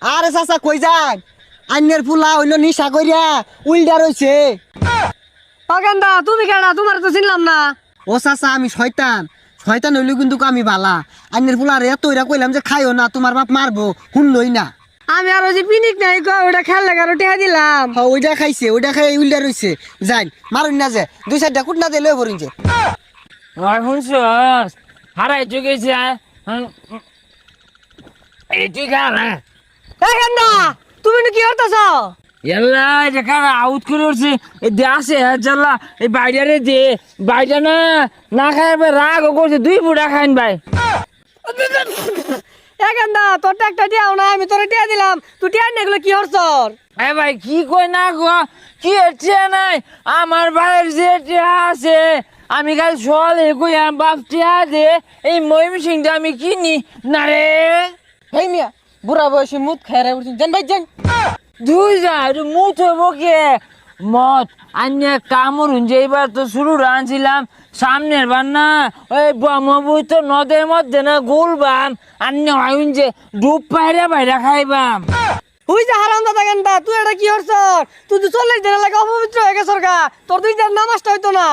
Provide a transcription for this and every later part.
আরে চাচা কই যান? আইনের ফুলা হইল নিশা কইরা উল্টা রইছে। পাগান্দা তুমি কেডা? তোমার তো চিনলাম না। ও চাচা আমি শয়তান, শয়তান হইলে কিন্তু আমি বালা। আইনের ফুলা রে এতইরা কইলাম যে খাইও না, তোমার বাপ মারবো, শুনলই না। আমি আর ওই যে পিনিক নাই ওটা খেয়াল লাগা টেহা দিলাম। হ্যাঁ ওইটা খাইছে, ওইটা খাই উল্টা রইছে। যাই মারুন না যে, 2-4টা কুটনা দিয়ে লয়ে পড়ুন যে। শুনছস হারাই চুকেছে এই তুই খা না পাগান্দা তুমি কি করতেছ? এল্লা এটা কারা আউট করে উঠছে এই দে আসে জাল্লা এই বাইরে দে বাইরে না না খাই রাগ করছে 2 ফুটা খাইন ভাই পাগান্দা তোর একটা দিয়াও না, আমি তোরে টিয়া দিলাম, তুই টিয়া নেগুলো কি হরছর? এ ভাই কি কই না গো কি হচ্ছে নাই আমার ভাইয়ের যে টিয়া আছে আমি কাল সকালে কই বাপ টিয়া দে এই ময়মনসিংহটা আমি কিনি না রে হেই মিয়া বুড়া বয়সে মুত খায়রা উঠছেন, জান ভাই জান। দুই যা মুঠ হইব কে মত আন্য কামড় যে এবার তো শুরু আনছিলাম সামনের বার না ওই ব্রহ্মপুর তো নদের মধ্যে না গুলবাম আন্য হয় যে ডুব পাইরা বাইরা খাইবাম তুই যে হারাম দাদা গান্ডা, তুই এটা কি হরছর? তুই তো 40 দিন লাগে অপবিত্র হয়ে গেছর গা, তোর 2 দিন নামাজটা হইতো না।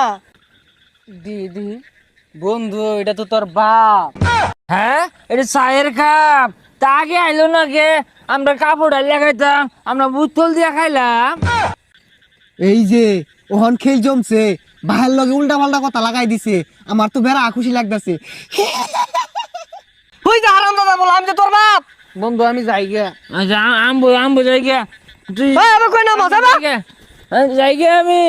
দিদি বন্ধু এটা তো তোর বাপ। হ্যাঁ এটা চায়ের কাপ তা আগে আইলো না কে আমরা কাপড় ডালিয়া খাইতাম আমরা বুতল দিয়া খাইলাম এই যে ওহন খেল জমছে, ভাইয়ের লগে উল্টা পাল্টা কথা লাগাই দিছে, আমার তো বেড়া খুশি লাগতেছে। তুই যে হারাম দাদা বল আমি যে তোর বাপ। বন্ধু আমি যাই গিয়া। আচ্ছা আমবো যাই গিয়া তুই ভাই আমি কই নামাজ হবে? যাই গিয়া আমি